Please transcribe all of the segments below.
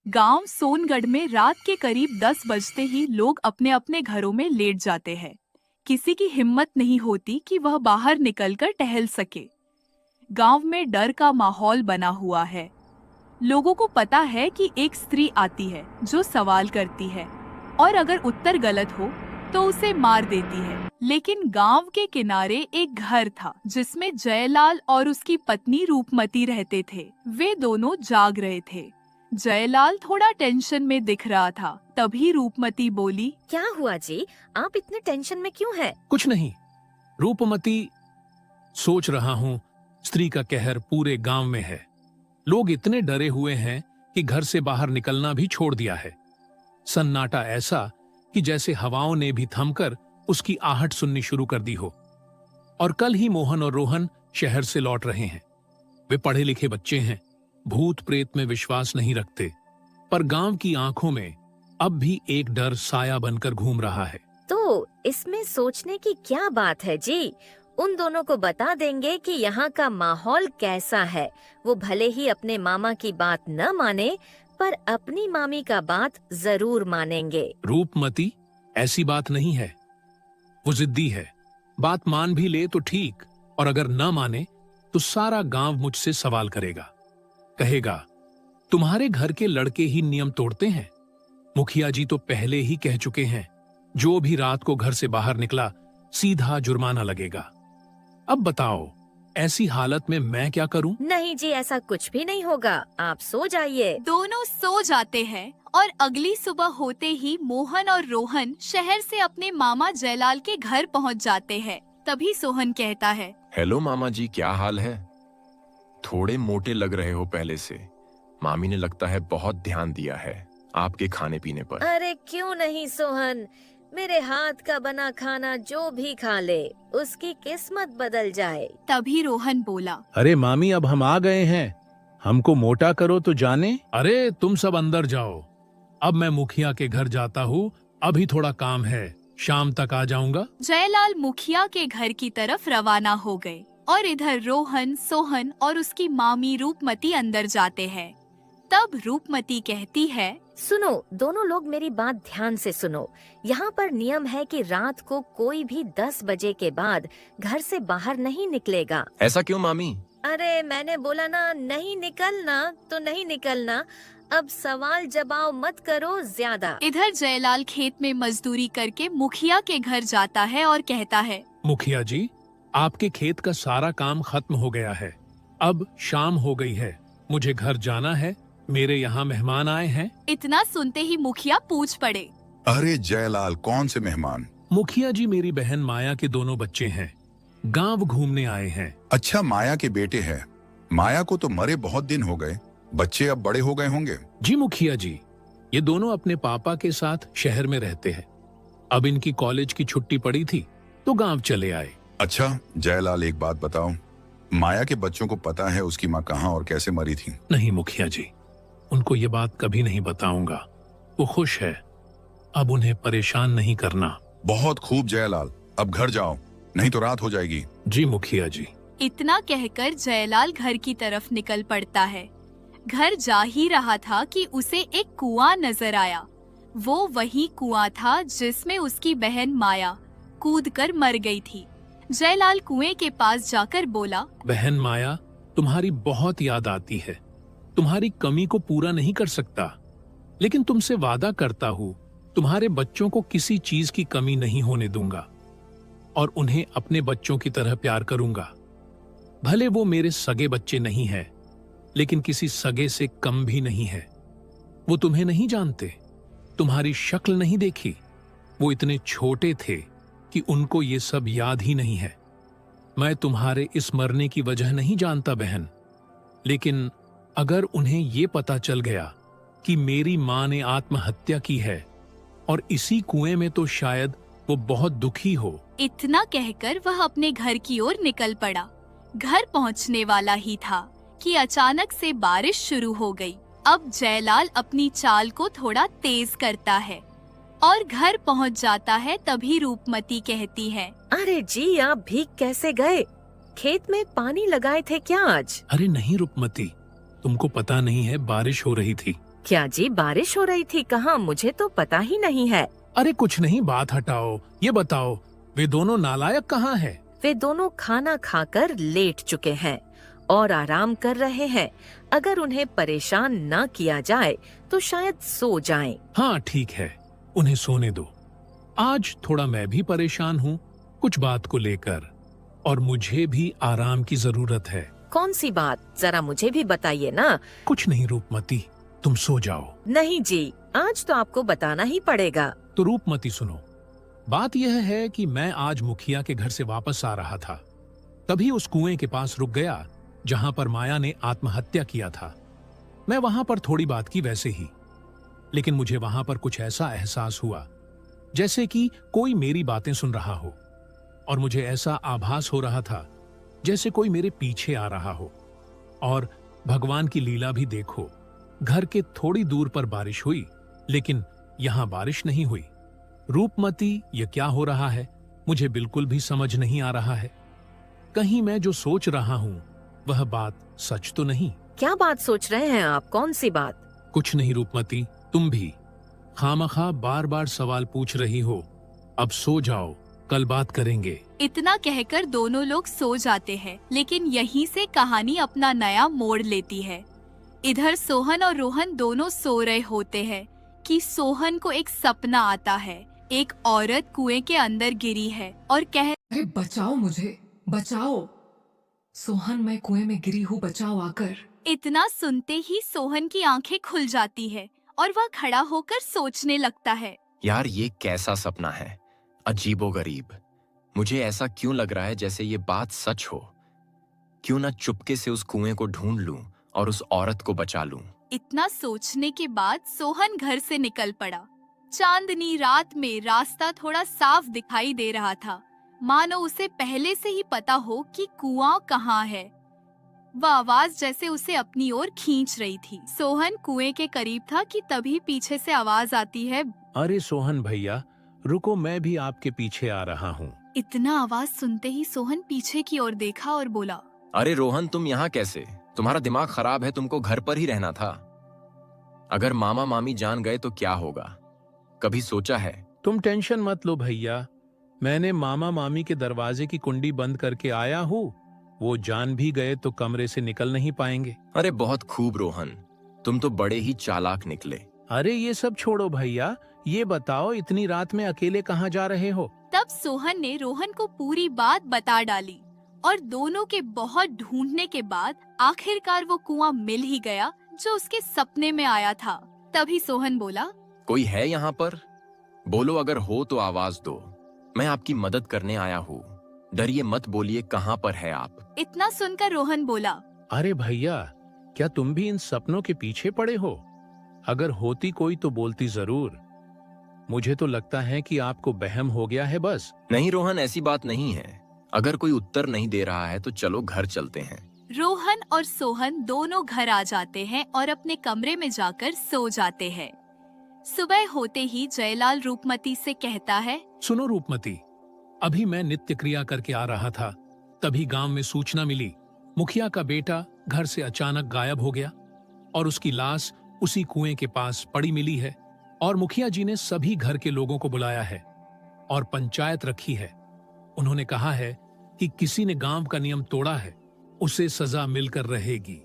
गांव सोनगढ़ में रात के करीब 10 बजते ही लोग अपने अपने घरों में लेट जाते हैं। किसी की हिम्मत नहीं होती कि वह बाहर निकलकर टहल सके। गांव में डर का माहौल बना हुआ है। लोगों को पता है कि एक स्त्री आती है जो सवाल करती है और अगर उत्तर गलत हो तो उसे मार देती है। लेकिन गांव के किनारे एक घर था जिसमें जयलाल और उसकी पत्नी रूपमती रहते थे। वे दोनों जाग रहे थे। जयलाल थोड़ा टेंशन में दिख रहा था। तभी रूपमती बोली, क्या हुआ जी, आप इतने टेंशन में क्यों हैं? कुछ नहीं रूपमती, सोच रहा हूँ स्त्री का कहर पूरे गांव में है। लोग इतने डरे हुए हैं कि घर से बाहर निकलना भी छोड़ दिया है। सन्नाटा ऐसा कि जैसे हवाओं ने भी थमकर उसकी आहट सुननी शुरू कर दी हो। और कल ही मोहन और रोहन शहर से लौट रहे हैं। वे पढ़े लिखे बच्चे हैं, भूत प्रेत में विश्वास नहीं रखते, पर गांव की आंखों में अब भी एक डर साया बनकर घूम रहा है। तो इसमें सोचने की क्या बात है जी? उन दोनों को बता देंगे कि यहाँ का माहौल कैसा है। वो भले ही अपने मामा की बात न माने, पर अपनी मामी का बात जरूर मानेंगे। रूपमती, ऐसी बात नहीं है। वो जिद्दी है। बात मान भी ले तो ठीक, और अगर न माने तो सारा गांव मुझसे सवाल करेगा। कहेगा, तुम्हारे घर के लड़के ही नियम तोड़ते हैं। मुखिया जी तो पहले ही कह चुके हैं, जो भी रात को घर से बाहर निकला सीधा जुर्माना लगेगा। अब बताओ, ऐसी हालत में मैं क्या करूं? नहीं जी, ऐसा कुछ भी नहीं होगा, आप सो जाइए। दोनों सो जाते हैं और अगली सुबह होते ही मोहन और रोहन शहर से अपने मामा जयलाल के घर पहुंच जाते हैं। तभी सोहन कहता है, हेलो मामा जी, क्या हाल है? थोड़े मोटे लग रहे हो पहले से। मामी ने लगता है बहुत ध्यान दिया है आपके खाने पीने पर। अरे क्यों नहीं सोहन, मेरे हाथ का बना खाना जो भी खा ले उसकी किस्मत बदल जाए। तभी रोहन बोला, अरे मामी, अब हम आ गए हैं, हमको मोटा करो तो जाने। अरे तुम सब अंदर जाओ, अब मैं मुखिया के घर जाता हूँ। अभी थोड़ा काम है, शाम तक आ जाऊंगा। जयलाल मुखिया के घर की तरफ रवाना हो गए और इधर रोहन, सोहन और उसकी मामी रूपमती अंदर जाते हैं। तब रूपमती कहती है, सुनो दोनों लोग, मेरी बात ध्यान से सुनो। यहाँ पर नियम है कि रात को कोई भी 10 बजे के बाद घर से बाहर नहीं निकलेगा। ऐसा क्यों मामी? अरे मैंने बोला ना, नहीं निकलना तो नहीं निकलना। अब सवाल जवाब मत करो ज्यादा। इधर जयलाल खेत में मजदूरी करके मुखिया के घर जाता है और कहता है, मुखिया जी, आपके खेत का सारा काम खत्म हो गया है। अब शाम हो गई है, मुझे घर जाना है, मेरे यहाँ मेहमान आए हैं। इतना सुनते ही मुखिया पूछ पड़े, अरे जयलाल, कौन से मेहमान? मुखिया जी, मेरी बहन माया के दोनों बच्चे हैं, गांव घूमने आए हैं। अच्छा, माया के बेटे हैं। माया को तो मरे बहुत दिन हो गए, बच्चे अब बड़े हो गए होंगे। जी मुखिया जी, ये दोनों अपने पापा के साथ शहर में रहते हैं। अब इनकी कॉलेज की छुट्टी पड़ी थी तो गांव चले आए। अच्छा जयलाल, एक बात बताओ, माया के बच्चों को पता है उसकी माँ कहाँ और कैसे मरी थी? नहीं मुखिया जी, उनको ये बात कभी नहीं बताऊंगा। वो खुश है, अब उन्हें परेशान नहीं करना। बहुत खूब जयलाल, अब घर जाओ, नहीं तो रात हो जाएगी। जी मुखिया जी। इतना कहकर जयलाल घर की तरफ निकल पड़ता है। घर जा ही रहा था कि उसे एक कुआं नजर आया। वो वही कुआं था जिसमें उसकी बहन माया कूदकर मर गई थी। जयलाल कुएं के पास जाकर बोला, बहन माया, तुम्हारी बहुत याद आती है। तुम्हारी कमी को पूरा नहीं कर सकता, लेकिन तुमसे वादा करता हूँ तुम्हारे बच्चों को किसी चीज की कमी नहीं होने दूंगा और उन्हें अपने बच्चों की तरह प्यार करूंगा। भले वो मेरे सगे बच्चे नहीं हैं, लेकिन किसी सगे से कम भी नहीं है। वो तुम्हें नहीं जानते, तुम्हारी शक्ल नहीं देखी। वो इतने छोटे थे कि उनको ये सब याद ही नहीं है। मैं तुम्हारे इस मरने की वजह नहीं जानता बहन, लेकिन अगर उन्हें ये पता चल गया कि मेरी माँ ने आत्महत्या की है और इसी कुएं में, तो शायद वो बहुत दुखी हो। इतना कहकर वह अपने घर की ओर निकल पड़ा। घर पहुंचने वाला ही था कि अचानक से बारिश शुरू हो गई। अब जयलाल अपनी चाल को थोड़ा तेज करता है और घर पहुंच जाता है। तभी रूपमती कहती है, अरे जी, आप भीग कैसे गए? खेत में पानी लगाए थे क्या आज? अरे नहीं रूपमती, तुमको पता नहीं है, बारिश हो रही थी। क्या जी, बारिश हो रही थी कहाँ? मुझे तो पता ही नहीं है। अरे कुछ नहीं, बात हटाओ, ये बताओ वे दोनों नालायक कहाँ है? वे दोनों खाना खाकर लेट चुके हैं और आराम कर रहे हैं। अगर उन्हें परेशान न किया जाए तो शायद सो जाएं। हाँ ठीक है, उन्हें सोने दो। आज थोड़ा मैं भी परेशान हूँ कुछ बात को लेकर, और मुझे भी आराम की जरूरत है। कौन सी बात, जरा मुझे भी बताइए ना। कुछ नहीं रूपमती, तुम सो जाओ। नहीं जी, आज तो आपको बताना ही पड़ेगा। तो रूपमती सुनो, बात यह है कि मैं आज मुखिया के घर से वापस आ रहा था, तभी उस कुएं के पास रुक गया जहां पर माया ने आत्महत्या किया था। मैं वहां पर थोड़ी बात की वैसे ही, लेकिन मुझे वहां पर कुछ ऐसा एहसास हुआ जैसे कि कोई मेरी बातें सुन रहा हो, और मुझे ऐसा आभास हो रहा था जैसे कोई मेरे पीछे आ रहा हो। और भगवान की लीला भी देखो, घर के थोड़ी दूर पर बारिश हुई, लेकिन यहां बारिश नहीं हुई। रूपमती, ये क्या हो रहा है? मुझे बिल्कुल भी समझ नहीं आ रहा है। कहीं मैं जो सोच रहा हूं वह बात सच तो नहीं? क्या बात सोच रहे हैं आप? कौन सी बात? कुछ नहीं रूपमती, तुम भी खामखा बार बार सवाल पूछ रही हो। अब सो जाओ, कल बात करेंगे। इतना कहकर दोनों लोग सो जाते हैं, लेकिन यहीं से कहानी अपना नया मोड़ लेती है। इधर सोहन और रोहन दोनों सो रहे होते हैं कि सोहन को एक सपना आता है। एक औरत कुएं के अंदर गिरी है और अरे बचाओ मुझे, बचाओ। सोहन, मैं कुएं में गिरी हूँ, बचाओ आकर। इतना सुनते ही सोहन की आंखें खुल जाती है और वह खड़ा होकर सोचने लगता है। यार ये कैसा सपना है, अजीबोगरीब। मुझे ऐसा क्यों लग रहा है जैसे ये बात सच हो। क्यों ना चुपके से उस कुएं को ढूंढ लूं और उस औरत को बचा लूं। इतना सोचने के बाद सोहन घर से निकल पड़ा। चांदनी रात में रास्ता थोड़ा साफ दिखाई दे रहा था, मानो उसे पहले से ही पता हो कि कुआं कहाँ है। वह आवाज जैसे उसे अपनी ओर खींच रही थी। सोहन कुएं के करीब था कि तभी पीछे से आवाज आती है, अरे सोहन भैया रुको, मैं भी आपके पीछे आ रहा हूँ। इतना आवाज सुनते ही सोहन पीछे की ओर देखा और बोला, अरे रोहन, तुम यहाँ कैसे? तुम्हारा दिमाग खराब है, तुमको घर पर ही रहना था। अगर मामा मामी जान गए तो क्या होगा, कभी सोचा है? तुम टेंशन मत लो भैया, मैंने मामा मामी के दरवाजे की कुंडी बंद करके आया हूँ। वो जान भी गए तो कमरे से निकल नहीं पाएंगे। अरे बहुत खूब रोहन, तुम तो बड़े ही चालाक निकले। अरे ये सब छोड़ो भैया, ये बताओ इतनी रात में अकेले कहाँ जा रहे हो? तब सोहन ने रोहन को पूरी बात बता डाली और दोनों के बहुत ढूंढने के बाद आखिरकार वो कुआं मिल ही गया जो उसके सपने में आया था। तभी सोहन बोला, कोई है यहाँ पर? बोलो, अगर हो तो आवाज दो, मैं आपकी मदद करने आया हूँ। डरिए मत, बोलिए कहाँ पर है आप? इतना सुनकर रोहन बोला, अरे भैया, क्या तुम भी इन सपनों के पीछे पड़े हो? अगर होती कोई तो बोलती जरूर। मुझे तो लगता है कि आपको बहम हो गया है बस। नहीं रोहन, ऐसी बात नहीं है। अगर कोई उत्तर नहीं दे रहा है तो चलो घर चलते हैं। रोहन और सोहन दोनों घर आ जाते हैं और अपने कमरे में जाकर सो जाते हैं। सुबह होते ही जयलाल रूपमती से कहता है, सुनो रूपमती, अभी मैं नित्य क्रिया करके आ रहा था, तभी गांव में सूचना मिली मुखिया का बेटा घर से अचानक गायब हो गया और उसकी लाश उसी कुएं के पास पड़ी मिली है। और मुखिया जी ने सभी घर के लोगों को बुलाया है और पंचायत रखी है। उन्होंने कहा है कि किसी ने गांव का नियम तोड़ा है उसे सजा मिलकर रहेगी।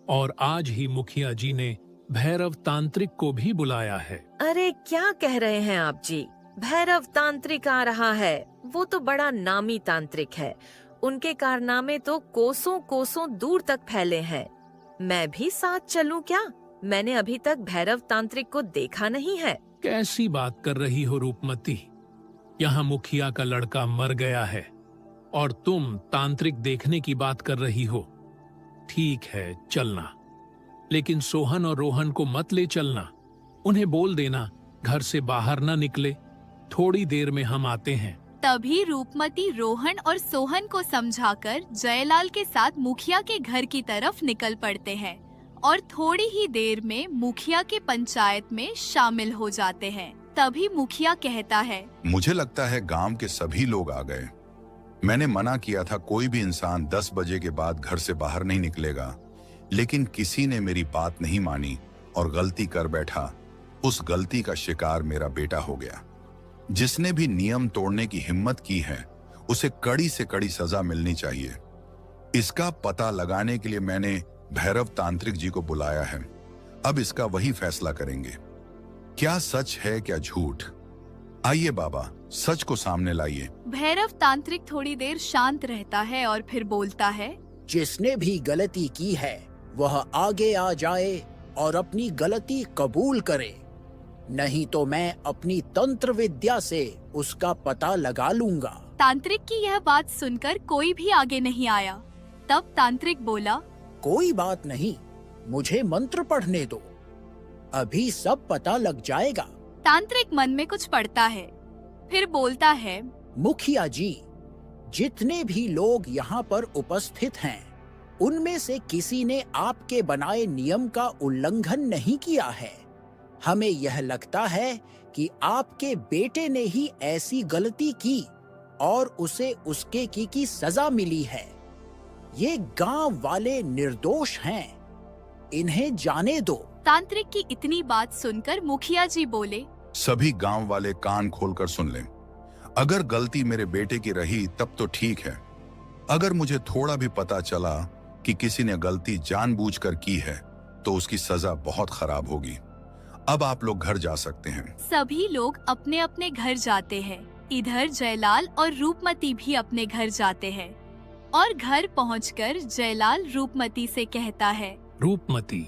और आज ही मुखिया जी ने भैरव तांत्रिक को भी बुलाया है। अरे क्या कह रहे हैं आप जी? भैरव तांत्रिक आ रहा है? वो तो बड़ा नामी तांत्रिक है। उनके कारनामे तो कोसों कोसों दूर तक फैले हैं। मैं भी साथ चलूं क्या? मैंने अभी तक भैरव तांत्रिक को देखा नहीं है। कैसी बात कर रही हो रूपमती? यहाँ मुखिया का लड़का मर गया है और तुम तांत्रिक देखने की बात कर रही हो। ठीक है, चलना, लेकिन सोहन और रोहन को मत ले चलना। उन्हें बोल देना घर से बाहर न निकले, थोड़ी देर में हम आते हैं। तभी रूपमती रोहन और सोहन को समझाकर जयलाल के साथ मुखिया के घर की तरफ निकल पड़ते हैं और थोड़ी ही देर में मुखिया के पंचायत में शामिल हो जाते हैं। तभी मुखिया कहता है, मुझे लगता है गांव के सभी लोग आ गए। मैंने मना किया था कोई भी इंसान 10 बजे के बाद घर से बाहर नहीं निकलेगा, लेकिन किसी ने मेरी बात नहीं मानी और गलती कर बैठा, उस गलती का शिकार मेरा बेटा हो गया। जिसने भी नियम तोड़ने की हिम्मत की है, उसे कड़ी से कड़ी सजा मिलनी चाहिए। इसका पता लगाने के लिए मैंने भैरव तांत्रिक जी को बुलाया है। अब इसका वही फैसला करेंगे, क्या सच है क्या झूठ। आइए बाबा, सच को सामने लाइए। भैरव तांत्रिक थोड़ी देर शांत रहता है और फिर बोलता है, जिसने भी गलती की है वह आगे आ जाए और अपनी गलती कबूल करे, नहीं तो मैं अपनी तंत्र विद्या से उसका पता लगा लूंगा। तांत्रिक की यह बात सुनकर कोई भी आगे नहीं आया। तब तांत्रिक बोला, कोई बात नहीं, मुझे मंत्र पढ़ने दो, अभी सब पता लग जाएगा। तांत्रिक मन में कुछ पढ़ता है, फिर बोलता है, मुखिया जी, जितने भी लोग यहाँ पर उपस्थित हैं, उनमें से किसी ने आपके बनाए नियम का उल्लंघन नहीं किया है। हमें यह लगता है कि आपके बेटे ने ही ऐसी गलती की और उसे उसके की सजा मिली है। ये गांव वाले निर्दोष हैं, इन्हें जाने दो। तांत्रिक की इतनी बात सुनकर मुखिया जी बोले, सभी गांव वाले कान खोलकर सुन लें। अगर गलती मेरे बेटे की रही तब तो ठीक है। अगर मुझे थोड़ा भी पता चला कि किसी ने गलती जानबूझकर की है तो उसकी सजा बहुत खराब होगी। अब आप लोग घर जा सकते हैं। सभी लोग अपने अपने घर जाते हैं। इधर जयलाल और रूपमती भी अपने घर जाते हैं और घर पहुंचकर जयलाल रूपमती से कहता है, रूपमती,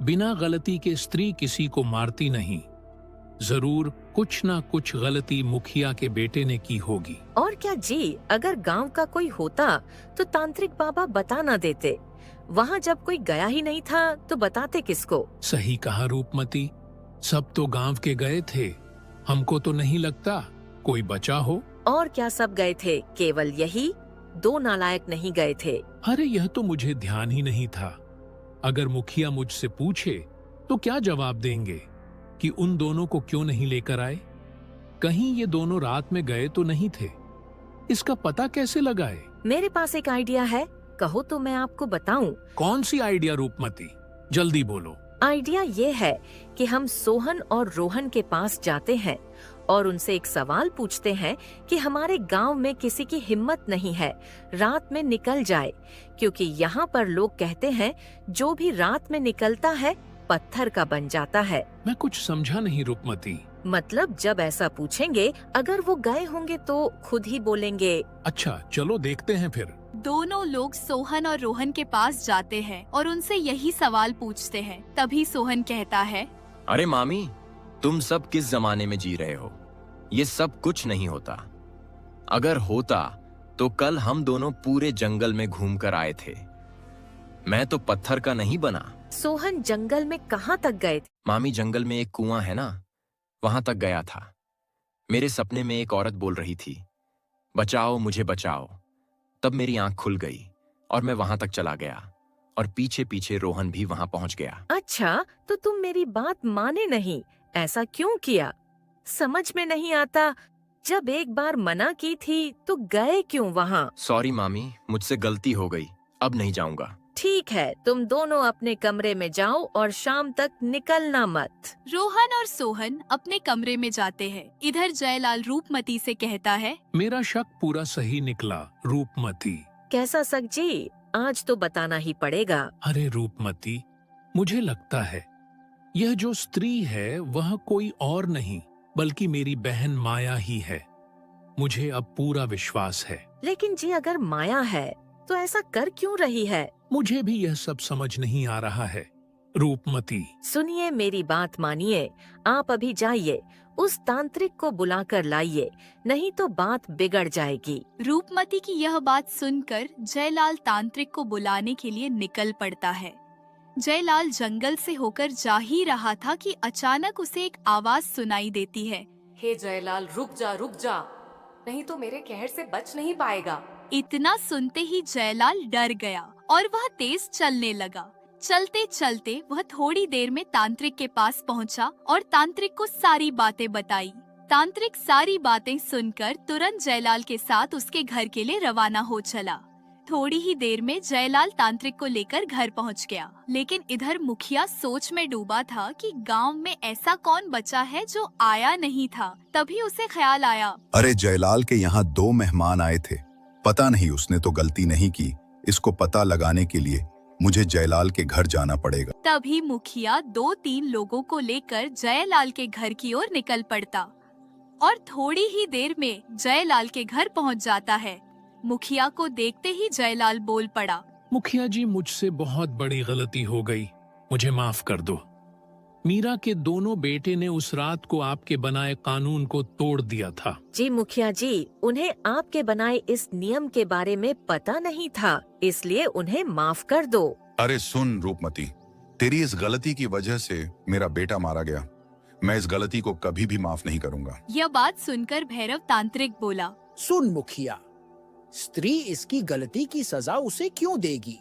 बिना गलती के स्त्री किसी को मारती नहीं। जरूर कुछ ना कुछ गलती मुखिया के बेटे ने की होगी। और क्या जी, अगर गांव का कोई होता तो तांत्रिक बाबा बता ना देते। वहाँ जब कोई गया ही नहीं था तो बताते किसको। सही कहा रूपमती, सब तो गांव के गए थे, हमको तो नहीं लगता कोई बचा हो। और क्या सब गए थे, केवल यही 2 नालायक नहीं गए थे। अरे यह तो मुझे ध्यान ही नहीं था। अगर मुखिया मुझसे पूछे तो क्या जवाब देंगे कि उन दोनों को क्यों नहीं लेकर आए? कहीं ये दोनों रात में गए तो नहीं थे? इसका पता कैसे लगाए? मेरे पास एक आइडिया है, कहो तो मैं आपको बताऊं। कौन सी आइडिया रूपमती, जल्दी बोलो। आइडिया ये है कि हम सोहन और रोहन के पास जाते हैं और उनसे एक सवाल पूछते हैं कि हमारे गांव में किसी की हिम्मत नहीं है रात में निकल जाए, क्योंकि यहाँ पर लोग कहते हैं जो भी रात में निकलता है पत्थर का बन जाता है। मैं कुछ समझा नहीं रूपमती। मतलब जब ऐसा पूछेंगे, अगर वो गए होंगे तो खुद ही बोलेंगे। अच्छा चलो देखते हैं फिर। दोनों लोग सोहन और रोहन के पास जाते हैं और उनसे यही सवाल पूछते हैं। तभी सोहन कहता है, अरे मामी, तुम सब किस जमाने में जी रहे हो? ये सब कुछ नहीं होता। अगर होता तो कल हम दोनों पूरे जंगल में घूम कर आए थे। मैं तो पत्थर का नहीं बना। सोहन जंगल में कहाँ तक गए थे? मामी, जंगल में एक कुआं है ना, वहां तक गया था। मेरे सपने में एक औरत बोल रही थी, बचाओ मुझे बचाओ। तब मेरी आंख खुल गई और मैं वहां तक चला गया और पीछे पीछे रोहन भी वहां पहुंच गया। अच्छा, तो तुम मेरी बात माने नहीं, ऐसा क्यों किया? समझ में नहीं आता, जब एक बार मना की थी तो गए क्यों वहाँ? सॉरी मामी, मुझसे गलती हो गई, अब नहीं जाऊंगा। ठीक है, तुम दोनों अपने कमरे में जाओ और शाम तक निकलना मत। रोहन और सोहन अपने कमरे में जाते हैं। इधर जयलाल रूपमती से कहता है, मेरा शक पूरा सही निकला रूपमती। कैसा शक जी? आज तो बताना ही पड़ेगा। अरे रूपमती, मुझे लगता है यह जो स्त्री है वह कोई और नहीं बल्कि मेरी बहन माया ही है। मुझे अब पूरा विश्वास है। लेकिन जी, अगर माया है तो ऐसा कर क्यों रही है? मुझे भी यह सब समझ नहीं आ रहा है रूपमती। सुनिए, मेरी बात मानिए, आप अभी जाइए, उस तांत्रिक को बुलाकर लाइए, नहीं तो बात बिगड़ जाएगी। रूपमती की यह बात सुनकर जयलाल तांत्रिक को बुलाने के लिए निकल पड़ता है। जयलाल जंगल से होकर जा ही रहा था कि अचानक उसे एक आवाज सुनाई देती है, हे जयलाल, रुक जा, नहीं तो मेरे कहर से बच नहीं पाएगा। इतना सुनते ही जयलाल डर गया और वह तेज चलने लगा। चलते चलते वह थोड़ी देर में तांत्रिक के पास पहुंचा और तांत्रिक को सारी बातें बताई। तांत्रिक सारी बातें सुनकर तुरंत जयलाल के साथ उसके घर के लिए रवाना हो चला। थोड़ी ही देर में जयलाल तांत्रिक को लेकर घर पहुंच गया, लेकिन इधर मुखिया सोच में डूबा था कि गांव में ऐसा कौन बचा है जो आया नहीं था। तभी उसे ख्याल आया, अरे जयलाल के यहाँ 2 मेहमान आए थे, पता नहीं उसने तो गलती नहीं की। इसको पता लगाने के लिए मुझे जयलाल के घर जाना पड़ेगा। तभी मुखिया 2-3 लोगों को लेकर जयलाल के घर की ओर निकल पड़ता और थोड़ी ही देर में जयलाल के घर पहुंच जाता है। मुखिया को देखते ही जयलाल बोल पड़ा, मुखिया जी, मुझसे बहुत बड़ी गलती हो गई, मुझे माफ कर दो। मीरा के दोनों बेटे ने उस रात को आपके बनाए कानून को तोड़ दिया था। जी मुखिया जी, उन्हें आपके बनाए इस नियम के बारे में पता नहीं था, इसलिए उन्हें माफ कर दो। अरे सुन रूपमती, तेरी इस गलती की वजह से मेरा बेटा मारा गया। मैं इस गलती को कभी भी माफ नहीं करूंगा। यह बात सुनकर भैरव तांत्रिक बोला, सुन मुखिया, स्त्री इसकी गलती की सजा उसे क्यों देगी?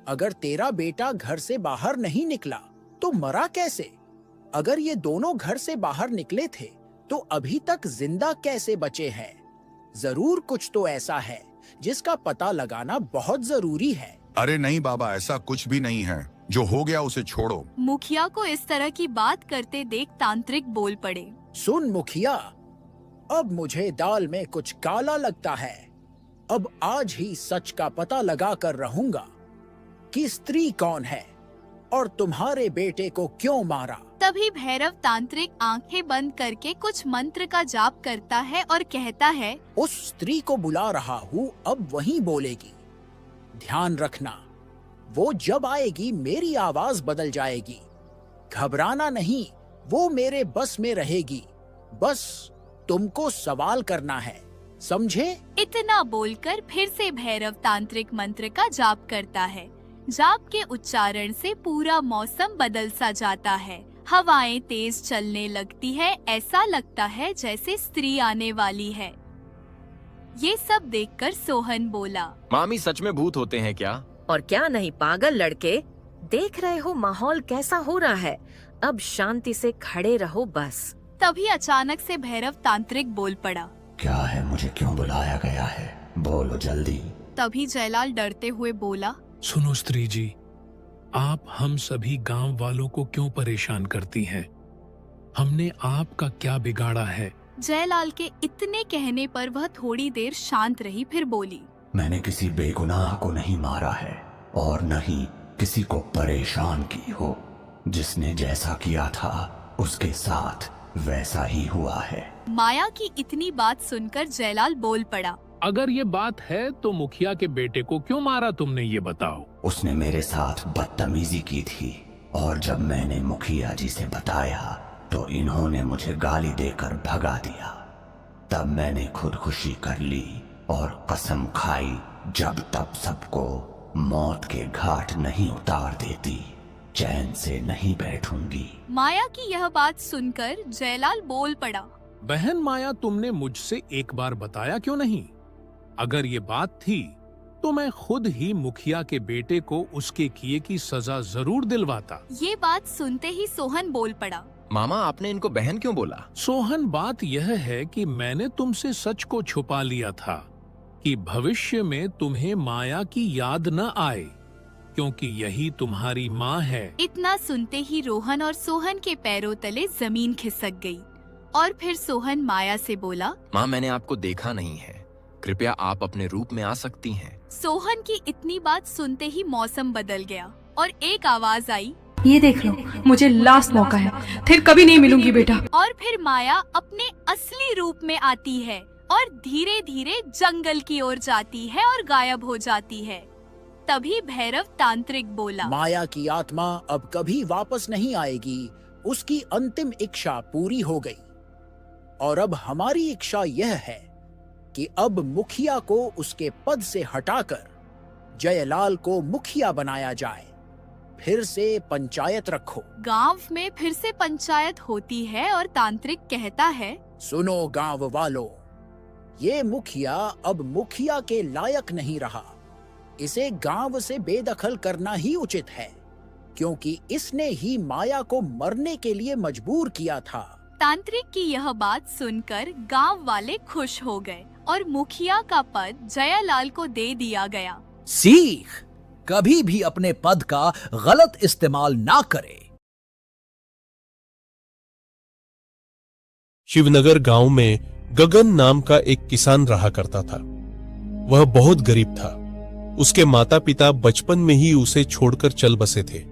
अगर तेरा बेटा घर से बाहर नहीं निकला तो मरा कैसे? अगर ये दोनों घर से बाहर निकले थे तो अभी तक जिंदा कैसे बचे हैं? जरूर कुछ तो ऐसा है जिसका पता लगाना बहुत जरूरी है। अरे नहीं बाबा, ऐसा कुछ भी नहीं है। जो हो गया उसे छोड़ो। मुखिया को इस तरह की बात करते देख तांत्रिक बोल पड़े, सुन मुखिया, अब मुझे दाल में कुछ काला लगता है। अब आज ही सच का पता लगा कर रहूंगा कि स्त्री कौन है और तुम्हारे बेटे को क्यों मारा। तभी भैरव तांत्रिक आंखें बंद करके कुछ मंत्र का जाप करता है और कहता है, उस स्त्री को बुला रहा हूँ, अब वहीं बोलेगी। ध्यान रखना, वो जब आएगी मेरी आवाज बदल जाएगी। घबराना नहीं, वो मेरे बस में रहेगी। बस तुमको सवाल करना है, समझे? इतना बोलकर फिर से भैरव तांत्रिक मंत्र का जाप करता है। जाप के उच्चारण से पूरा मौसम बदल सा जाता है। हवाएं तेज चलने लगती है, ऐसा लगता है जैसे स्त्री आने वाली है। ये सब देखकर सोहन बोला, मामी, सच में भूत होते हैं क्या? और क्या नहीं पागल लड़के, देख रहे हो माहौल कैसा हो रहा है। अब शांति से खड़े रहो बस। तभी अचानक से भैरव तांत्रिक बोल पड़ा, क्या है, मुझे क्यों बुलाया गया है? बोलो जल्दी। तभी जयलाल डरते हुए बोला, सुनो स्त्री जी, आप हम सभी गांव वालों को क्यों परेशान करती हैं? हमने आपका क्या बिगाड़ा है? जयलाल के इतने कहने पर वह थोड़ी देर शांत रही, फिर बोली, मैंने किसी बेगुनाह को नहीं मारा है और न ही किसी को परेशान की हो। जिसने जैसा किया था उसके साथ वैसा ही हुआ है। माया की इतनी बात सुनकर जयलाल बोल पड़ा, अगर ये बात है तो मुखिया के बेटे को क्यों मारा तुमने, ये बताओ। उसने मेरे साथ बदतमीजी की थी और जब मैंने मुखिया जी से बताया तो इन्होंने मुझे गाली देकर भगा दिया। तब मैंने खुदकुशी कर ली और कसम खाई, जब तक सबको मौत के घाट नहीं उतार देती चैन से नहीं बैठूंगी। माया की यह बात सुनकर जयलाल बोल पड़ा, बहन माया, तुमने मुझसे एक बार बताया क्यों नहीं? अगर ये बात थी तो मैं खुद ही मुखिया के बेटे को उसके किए की सजा जरूर दिलवाता। ये बात सुनते ही सोहन बोल पड़ा, मामा, आपने इनको बहन क्यों बोला? सोहन, बात यह है कि मैंने तुमसे सच को छुपा लिया था कि भविष्य में तुम्हें माया की याद न आए, क्योंकि यही तुम्हारी माँ है। इतना सुनते ही रोहन और सोहन के पैरों तले जमीन खिसक गई और फिर सोहन माया से बोला, माँ, मैंने आपको देखा नहीं है, कृपया आप अपने रूप में आ सकती हैं। सोहन की इतनी बात सुनते ही मौसम बदल गया और एक आवाज आई, ये देख लो, मुझे लास्ट मौका है, फिर कभी नहीं मिलूंगी बेटा। और फिर माया अपने असली रूप में आती है और धीरे धीरे जंगल की ओर जाती है और गायब हो जाती है। तभी भैरव तांत्रिक बोला, माया की आत्मा अब कभी वापस नहीं आएगी। उसकी अंतिम इच्छा पूरी हो गई और अब हमारी इच्छा यह है कि अब मुखिया को उसके पद से हटाकर जयलाल को मुखिया बनाया जाए। फिर से पंचायत रखो। गांव में फिर से पंचायत होती है और तांत्रिक कहता है, सुनो गांव वालों, ये मुखिया अब मुखिया के लायक नहीं रहा। इसे गांव से बेदखल करना ही उचित है, क्योंकि इसने ही माया को मरने के लिए मजबूर किया था। तांत्रिक की यह बात सुनकर गांव वाले खुश हो गए और मुखिया का पद जयालाल को दे दिया गया। सीख, कभी भी अपने पद का गलत इस्तेमाल ना करे। शिवनगर गांव में गगन नाम का एक किसान रहा करता था। वह बहुत गरीब था। उसके माता पिता बचपन में ही उसे छोड़कर चल बसे थे,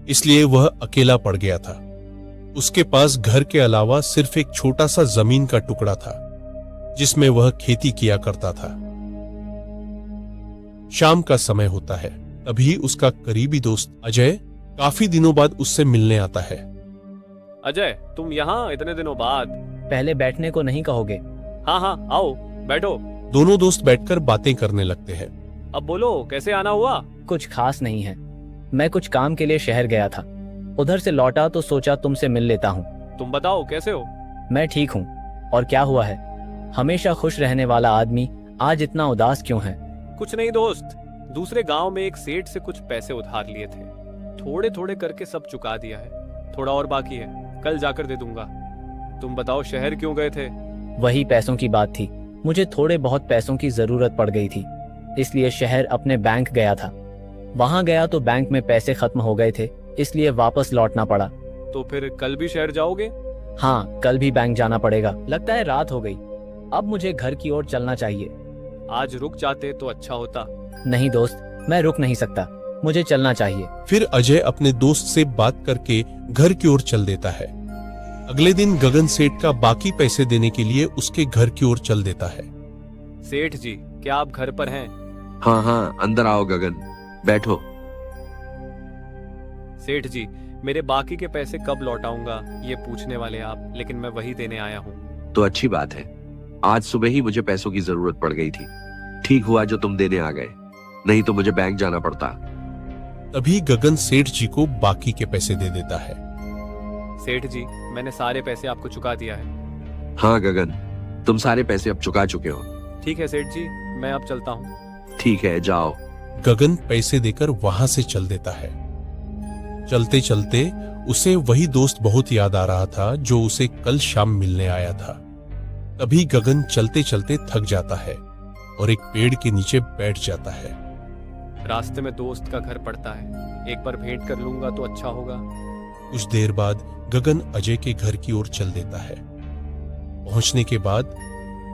इसलिए वह अकेला पड़ गया था। उसके पास घर के अलावा सिर्फ एक छोटा सा जमीन का टुकड़ा था, जिसमें वह खेती किया करता था। शाम का समय होता है, तभी उसका करीबी दोस्त अजय काफी दिनों बाद उससे मिलने आता है। अजय, तुम यहाँ इतने दिनों बाद? पहले बैठने को नहीं कहोगे? हाँ हाँ, आओ बैठो। दोनों दोस्त बैठकर बातें करने लगते हैं। अब बोलो, कैसे आना हुआ? कुछ खास नहीं है। मैं कुछ काम के लिए शहर गया था, उधर से लौटा तो सोचा तुमसे मिल लेता हूँ। तुम बताओ, कैसे हो? मैं ठीक हूँ। और क्या हुआ है? हमेशा खुश रहने वाला आदमी आज इतना उदास क्यों है? कुछ नहीं दोस्त, दूसरे गांव में एक सेठ से कुछ पैसे उधार लिए थे, थोड़े थोड़े करके सब चुका दिया है, थोड़ा और बाकी है, कल जाकर दे दूंगा। तुम बताओ, शहर क्यों गए थे? वही पैसों की बात थी। मुझे थोड़े बहुत पैसों की जरूरत पड़ गई थी, इसलिए शहर अपने बैंक गया था। वहां गया तो बैंक में पैसे खत्म हो गए थे, इसलिए वापस लौटना पड़ा। तो फिर कल भी शहर जाओगे? हाँ, कल भी बैंक जाना पड़ेगा। लगता है रात हो गई, अब मुझे घर की ओर चलना चाहिए। आज रुक जाते तो अच्छा होता। नहीं दोस्त, मैं रुक नहीं सकता, मुझे चलना चाहिए। फिर अजय अपने दोस्त से बात करके घर की ओर चल देता है। अगले दिन गगन सेठ का बाकी पैसे देने के लिए उसके घर की ओर चल देता है। सेठ जी, क्या आप घर पर हैं? हाँ हाँ, अंदर आओ गगन, बैठो। सेठ जी, मेरे बाकी के पैसे कब लौटाऊंगा ये पूछने वाले आप, लेकिन मैं वही देने आया हूँ। तो अच्छी बात है, आज सुबह ही मुझे पैसों की जरूरत पड़ गई थी। ठीक हुआ जो तुम देने आ गए, नहीं तो मुझे बैंक जाना पड़ता। तभी गगन सेठ जी को बाकी के पैसे दे देता है। सेठ जी, मैंने सारे पैसे आपको चुका दिया है। हाँ गगन, तुम सारे पैसे अब चुका चुके हो। ठीक है सेठ जी, मैं अब चलता हूँ। ठीक है, जाओ। गगन पैसे देकर वहां से चल देता है। चलते चलते उसे वही दोस्त बहुत याद आ रहा था जो उसे कल शाम मिलने आया था। तभी गगन चलते चलते थक जाता है और एक पेड़ के नीचे बैठ जाता है। रास्ते में दोस्त का घर पड़ता है, एक बार भेंट कर लूंगा तो अच्छा होगा। कुछ देर बाद गगन अजय के घर की ओर चल देता है। पहुंचने के बाद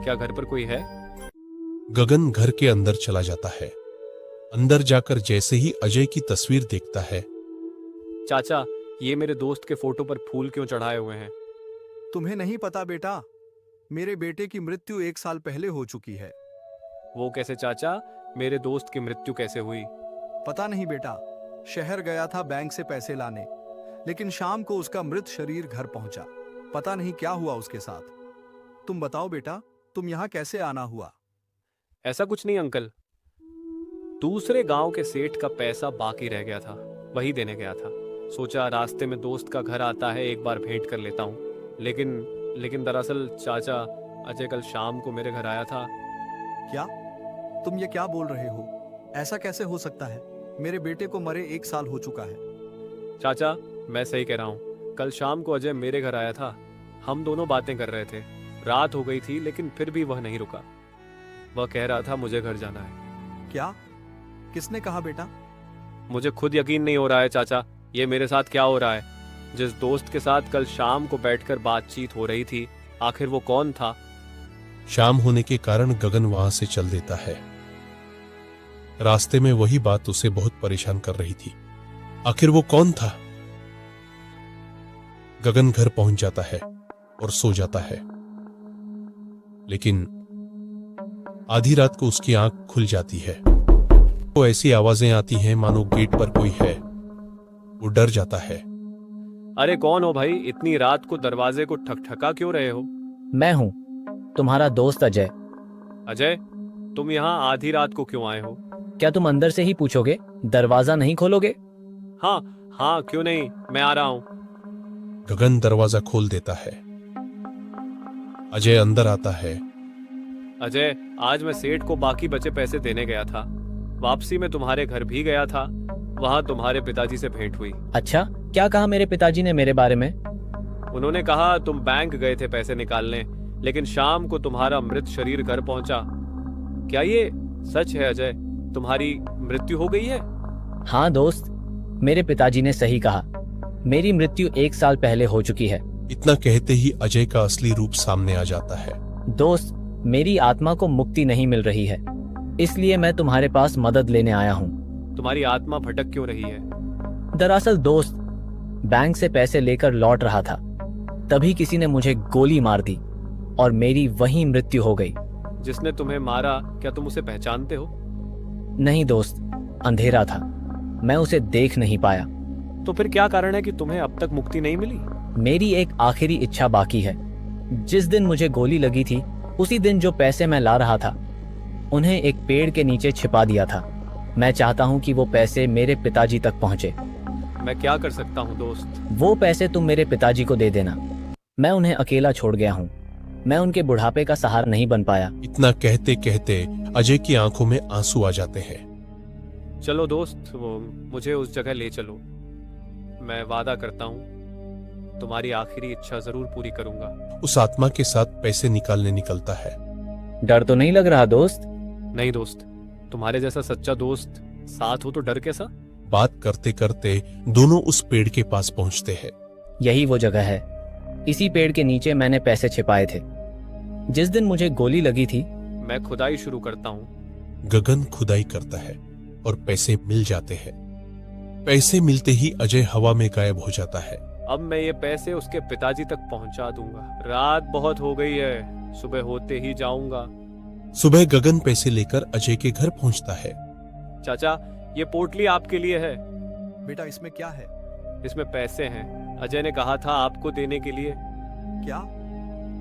क्या घर पर कोई है? गगन घर के अंदर चला जाता है। अंदर जाकर जैसे ही अजय की तस्वीर देखता है। चाचा, ये मेरे दोस्त के फोटो पर फूल क्यों चढ़ाए हुए हैं? तुम्हें नहीं पता बेटा, मेरे बेटे की मृत्यु 1 साल पहले हो चुकी है। वो कैसे चाचा? मेरे दोस्त की मृत्यु कैसे हुई? पता नहीं बेटा, शहर गया था बैंक से पैसे लाने, लेकिन शाम को उसका मृत शरीर घर पहुंचा। पता नहीं क्या हुआ उसके साथ। तुम बताओ बेटा, तुम यहाँ कैसे आना हुआ? ऐसा कुछ नहीं अंकल, दूसरे गांव के सेठ का पैसा बाकी रह गया था, वही देने गया था। सोचा रास्ते में दोस्त का घर आता है, एक बार भेंट कर लेता हूँ। लेकिन दरअसल चाचा, अजय कल शाम को मेरे घर आया था। क्या? तुम ये क्या बोल रहे हो? ऐसा कैसे हो सकता है? मेरे बेटे को मरे 1 साल हो चुका है। चाचा, मैं सही कह रहा हूँ। कल शाम को अजय मेरे घर आया था, हम दोनों बातें कर रहे थे। रात हो गई थी, लेकिन फिर भी वह नहीं रुका। वह कह रहा था मुझे घर जाना है। क्या? किसने कहा बेटा? मुझे खुद यकीन नहीं हो रहा है चाचा, ये मेरे साथ क्या हो रहा है। जिस दोस्त के साथ कल शाम को बैठकर बातचीत हो रही थी, आखिर वो कौन था? शाम होने के कारण गगन वहां से चल देता है। रास्ते में वही बात उसे बहुत परेशान कर रही थी। आखिर वो कौन था? गगन घर पहुंच जाता है और सो जाता है, लेकिन आधी रात को उसकी आंख खुल जाती है। तो ऐसी आवाजें आती हैं मानो गेट पर कोई है। वो डर जाता है। अरे कौन हो भाई, इतनी रात को दरवाजे को ठकठका क्यों रहे हो? मैं हूँ, तुम्हारा दोस्त अजय। अजय, तुम यहाँ आधी रात को क्यों आए हो? क्या तुम अंदर से ही पूछोगे, दरवाजा नहीं खोलोगे? हाँ हाँ, क्यों नहीं, मैं आ रहा हूँ। गगन दरवाजा खोल देता है। अजय अंदर आता है। अजय, आज मैं सेठ को बाकी बचे पैसे देने गया था। वापसी में तुम्हारे घर भी गया था, वहाँ तुम्हारे पिताजी से भेंट हुई। अच्छा, क्या कहा मेरे पिताजी ने मेरे बारे में? उन्होंने कहा तुम बैंक गए थे पैसे निकालने, लेकिन शाम को तुम्हारा मृत शरीर घर पहुंचा। क्या ये सच है अजय? तुम्हारी मृत्यु हो गई है? हाँ दोस्त, मेरे पिताजी ने सही कहा। मेरी मृत्यु 1 साल पहले हो चुकी है। इतना कहते ही अजय का असली रूप सामने आ जाता है। दोस्त, मेरी आत्मा को मुक्ति नहीं मिल रही है, इसलिए मैं तुम्हारे पास मदद लेने आया हूँ। तुम्हारी आत्मा भटक क्यों रही है? दरअसल दोस्त, बैंक से पैसे लेकर लौट रहा था, तभी किसी ने मुझे गोली मार दी और मेरी वहीं मृत्यु हो गई। जिसने तुम्हें मारा, क्या तुम उसे पहचानते हो? नहीं दोस्त, अंधेरा था, मैं उसे देख नहीं पाया। तो फिर क्या कारण है कि तुम्हें अब तक मुक्ति नहीं मिली? मेरी एक आखिरी इच्छा बाकी है। जिस दिन मुझे गोली लगी थी, उसी दिन जो पैसे मैं ला रहा था, उन्हें एक पेड़ के नीचे छिपा दिया था। मैं चाहता हूँ कि वो पैसे मेरे पिताजी तक पहुँचे। मैं क्या कर सकता हूँ दोस्त? वो पैसे तुम मेरे पिताजी को दे देना। मैं उन्हें अकेला छोड़ गया हूँ, मैं उनके बुढ़ापे का सहारा नहीं बन पाया। इतना कहते कहते अजय की आंखों में आंसू आ जाते हैं। चलो दोस्त, वो मुझे उस जगह ले चलो। मैं वादा करता हूँ तुम्हारी आखिरी इच्छा जरूर पूरी करूंगा। उस आत्मा के साथ पैसे निकालने निकलता है। डर तो नहीं लग रहा दोस्त? नहीं दोस्त, तुम्हारे जैसा सच्चा दोस्त साथ हो तो डर कैसा? बात करते करते दोनों उस पेड़ के पास पहुंचते हैं। यही वो जगह है, इसी पेड़ के नीचे मैंने पैसे छिपाए थे। जिस दिन मुझे गोली लगी थी, मैं खुदाई शुरू करता हूँ। गगन खुदाई करता है और पैसे मिल जाते हैं। पैसे मिलते ही अजय हवा में गायब हो जाता है। अब मैं ये पैसे उसके पिताजी तक पहुंचा दूंगा। रात बहुत हो गई है, सुबह होते ही जाऊंगा। सुबह गगन पैसे लेकर अजय के घर पहुंचता है। चाचा, ये पोटली आपके लिए है। बेटा, इसमें क्या है? इसमें पैसे हैं। अजय ने कहा था आपको देने के लिए। क्या?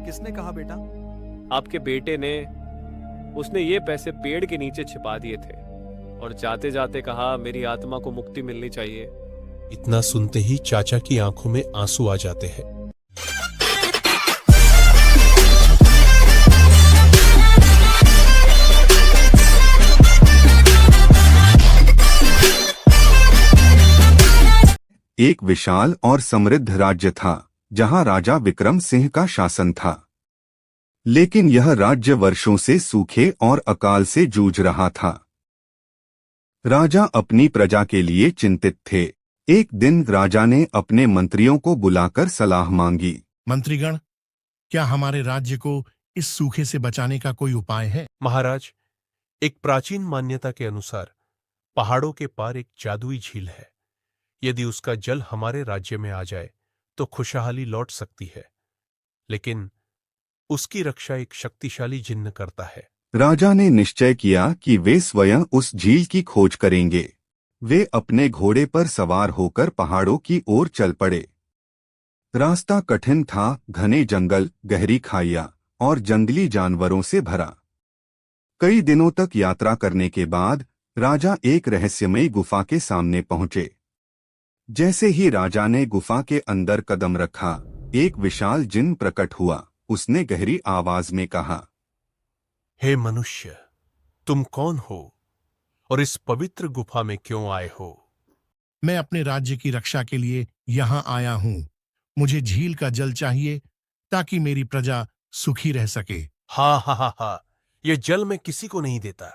किसने कहा बेटा? आपके बेटे ने। उसने ये पैसे पेड़ के नीचे छिपा दिए थे और जाते जाते कहा मेरी आत्मा को मुक्ति मिलनी चाहिए। इतना सुनते ही चाचा की आंखों में आंसू आ जाते हैं। एक विशाल और समृद्ध राज्य था जहां राजा विक्रम सिंह का शासन था। लेकिन यह राज्य वर्षों से सूखे और अकाल से जूझ रहा था। राजा अपनी प्रजा के लिए चिंतित थे। एक दिन राजा ने अपने मंत्रियों को बुलाकर सलाह मांगी। मंत्रीगण, क्या हमारे राज्य को इस सूखे से बचाने का कोई उपाय है? महाराज, एक प्राचीन मान्यता के अनुसार पहाड़ों के पार एक जादुई झील है। यदि उसका जल हमारे राज्य में आ जाए तो खुशहाली लौट सकती है, लेकिन उसकी रक्षा एक शक्तिशाली जिन्न करता है। राजा ने निश्चय किया कि वे स्वयं उस झील की खोज करेंगे। वे अपने घोड़े पर सवार होकर पहाड़ों की ओर चल पड़े। रास्ता कठिन था, घने जंगल, गहरी खाइयां और जंगली जानवरों से भरा। कई दिनों तक यात्रा करने के बाद राजा एक रहस्यमयी गुफा के सामने पहुंचे। जैसे ही राजा ने गुफा के अंदर कदम रखा, एक विशाल जिन्न प्रकट हुआ। उसने गहरी आवाज में कहा, हे मनुष्य, तुम कौन हो और इस पवित्र गुफा में क्यों आए हो? मैं अपने राज्य की रक्षा के लिए यहाँ आया हूँ। मुझे झील का जल चाहिए ताकि मेरी प्रजा सुखी रह सके। हा हा हा हा, यह जल मैं किसी को नहीं देता,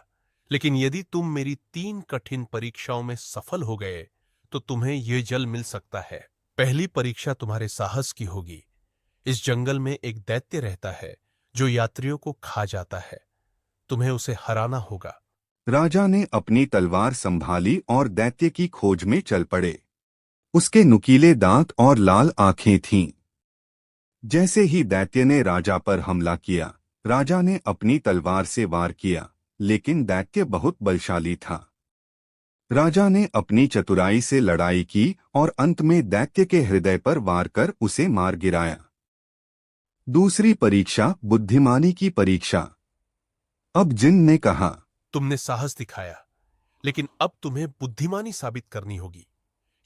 लेकिन यदि तुम मेरी 3 कठिन परीक्षाओं में सफल हो गए तो तुम्हें यह जल मिल सकता है। पहली परीक्षा तुम्हारे साहस की होगी। इस जंगल में एक दैत्य रहता है जो यात्रियों को खा जाता है। तुम्हें उसे हराना होगा। राजा ने अपनी तलवार संभाली और दैत्य की खोज में चल पड़े। उसके नुकीले दांत और लाल आंखें थीं। जैसे ही दैत्य ने राजा पर हमला किया, राजा ने अपनी तलवार से वार किया, लेकिन दैत्य बहुत बलशाली था। राजा ने अपनी चतुराई से लड़ाई की और अंत में दैत्य के हृदय पर वार कर उसे मार गिराया। दूसरी परीक्षा, बुद्धिमानी की परीक्षा। अब जिन्न ने कहा, तुमने साहस दिखाया, लेकिन अब तुम्हें बुद्धिमानी साबित करनी होगी।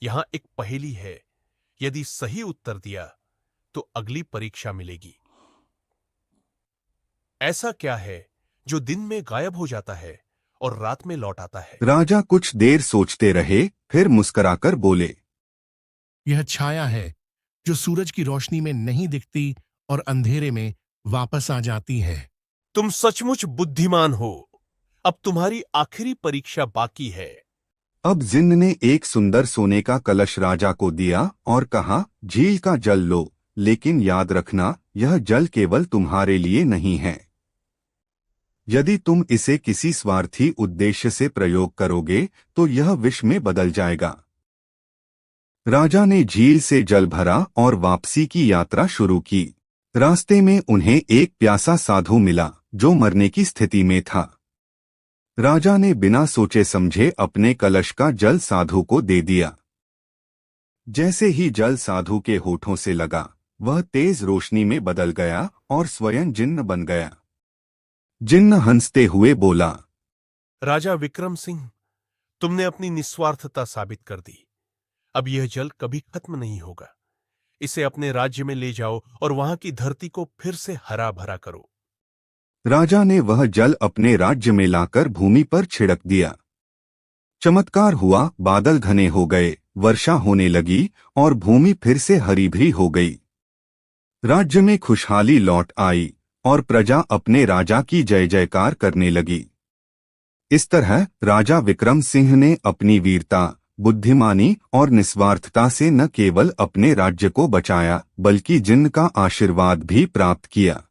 यहां एक पहेली है, यदि सही उत्तर दिया तो अगली परीक्षा मिलेगी। ऐसा क्या है जो दिन में गायब हो जाता है और रात में लौट आता है? राजा कुछ देर सोचते रहे, फिर मुस्कुराकर बोले, यह छाया है जो सूरज की रोशनी में नहीं दिखती और अंधेरे में वापस आ जाती है। तुम सचमुच बुद्धिमान हो। अब तुम्हारी आखिरी परीक्षा बाकी है। अब जिन्न ने एक सुंदर सोने का कलश राजा को दिया और कहा, झील का जल लो, लेकिन याद रखना यह जल केवल तुम्हारे लिए नहीं है। यदि तुम इसे किसी स्वार्थी उद्देश्य से प्रयोग करोगे तो यह विष में बदल जाएगा। राजा ने झील से जल भरा और वापसी की यात्रा शुरू की। रास्ते में उन्हें एक प्यासा साधु मिला जो मरने की स्थिति में था। राजा ने बिना सोचे समझे अपने कलश का जल साधु को दे दिया। जैसे ही जल साधु के होठों से लगा, वह तेज रोशनी में बदल गया और स्वयं जिन्न बन गया। जिन्न हंसते हुए बोला, राजा विक्रम सिंह, तुमने अपनी निस्वार्थता साबित कर दी। अब यह जल कभी खत्म नहीं होगा। इसे अपने राज्य में ले जाओ और वहां की धरती को फिर से हरा भरा करो। राजा ने वह जल अपने राज्य में लाकर भूमि पर छिड़क दिया। चमत्कार हुआ, बादल घने हो गए, वर्षा होने लगी और भूमि फिर से हरी भरी हो गई। राज्य में खुशहाली लौट आई और प्रजा अपने राजा की जय जयकार करने लगी। इस तरह राजा विक्रम सिंह ने अपनी वीरता, बुद्धिमानी और निस्वार्थता से न केवल अपने राज्य को बचाया, बल्कि जिन्न का आशीर्वाद भी प्राप्त किया।